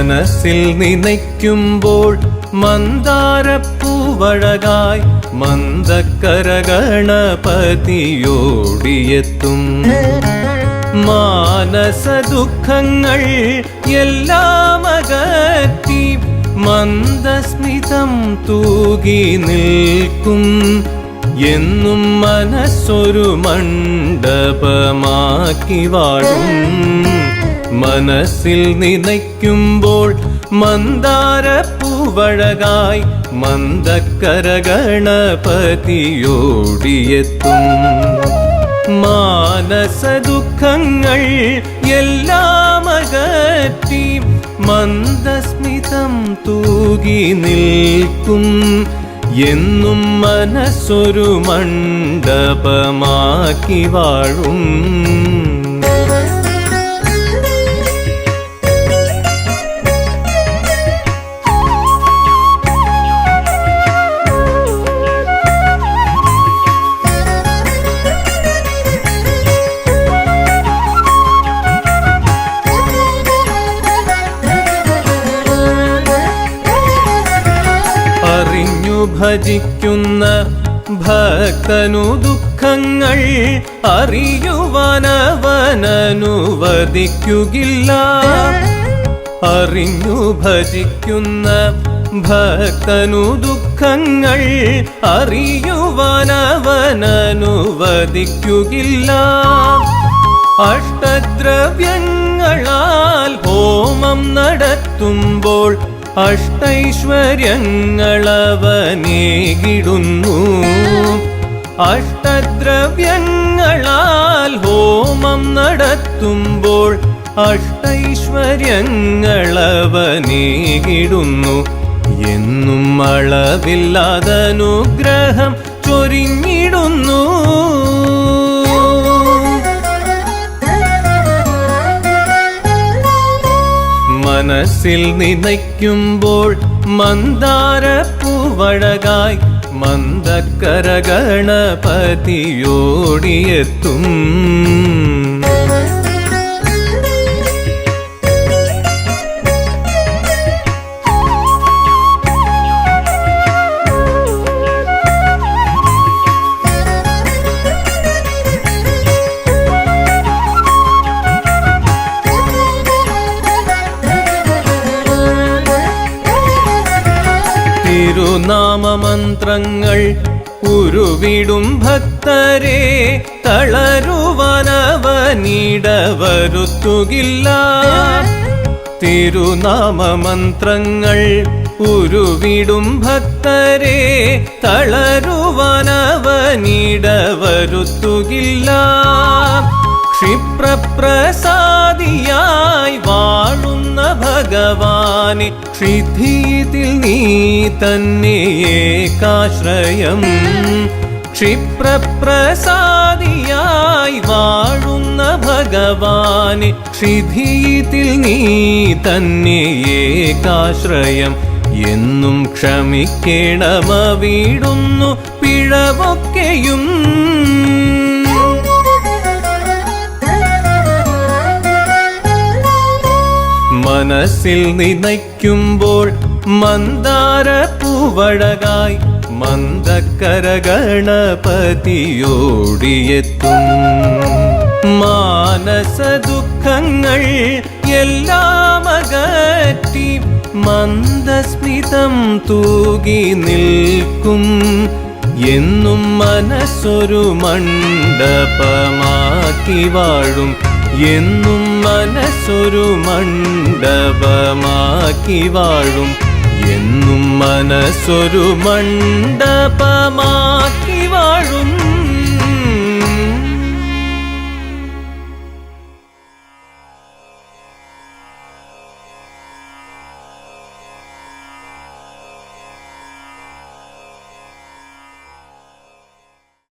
മനസ്സിൽ നനയ്ക്കുമ്പോൾ മന്ദാരപ്പൂവഴകായി മന്ദക്കര ഗണപതിയോടിയെത്തും. മാനസ ദുഃഖങ്ങൾ എല്ലാം അകറ്റി മന്ദസ്മിതം തൂകി നിൽക്കും. എന്നും മനസ്സൊരു മണ്ഡപമാക്കി വാഴും. മനസ്സിൽ നനയ്ക്കുമ്പോൾ മന്ദാരപ്പൂവഴകായി മന്ദക്കര ഗണപതിയോടിയെത്തും. മാനസ ദുഃഖങ്ങൾ എല്ലാം അകറ്റി മന്ദസ്മിതം തൂകി നിൽക്കും. എന്നും മനസ്സൊരു മണ്ഡപമാക്കി വാഴും. ഭജിക്കുന്ന ഭക്തനു ദുഃഖങ്ങൾ അറിയുവാനവനനുവദിക്കുകില്ല. അറിഞ്ഞു ഭജിക്കുന്ന ഭക്തനു ദുഃഖങ്ങൾ അറിയുവാനവനനുവദിക്കുകില്ല. അഷ്ടദ്രവ്യങ്ങളാൽ ഹോമം നടത്തുമ്പോൾ അഷ്ടൈശ്വര്യങ്ങളവനേകിടുന്നു. അഷ്ടദ്രവ്യങ്ങളാൽ ഹോമം നടത്തുമ്പോൾ അഷ്ടൈശ്വര്യങ്ങളവനേകിടുന്നു. എന്നും അളവില്ലാതനുഗ്രഹം ചൊരിഞ്ഞിടുന്നു. മനസ്സിൽ നനയ്ക്കുമ്പോൾ മന്ദാരപ്പൂവഴകായി മന്ദക്കര ഗണപതിയോടിയെത്തും. തിരുനാമമന്ത്രങ്ങൾ ഉരുവിടും ഭക്തരെ തളരുവാനവനിടവരുത്തുകില്ല. തിരുനാമമന്ത്രങ്ങൾ ഉരുവിടും ഭക്തരെ തളരുവാനവനിടവരുത്തുകില്ല. ക്ഷിപ്രപ്രസാദിയായി വാഴുന്ന ഭഗവാനെ ക്ഷിതിയിൽ നീ തന്നെ ഏകാശ്രയം. ക്ഷിപ്രപ്രസാദിയായി വാഴുന്ന ഭഗവാനെ ക്ഷിതിയിൽ നീ തന്നെ ഏകാശ്രയം. എന്നും ക്ഷമിക്കണമവിടുന്നു പിഴവൊക്കെയും. മനസ്സിൽ നനയ്ക്കുമ്പോൾ മന്ദാരപ്പൂവഴകായി മന്ദക്കര ഗണപതിയോടിയെത്തും. മാനസ ദുഃഖങ്ങൾ എല്ലാം അകറ്റി മന്ദസ്മിതം തൂകി നിൽക്കും. എന്നും മനസ്സൊരു മണ്ഡപമാക്കി വാഴും. എന്നും മനസ്സൊരു മണ്ഡപമാക്കി വാഴും. എന്നും മനസ്സൊരു മണ്ഡപമാക്കി വാഴും.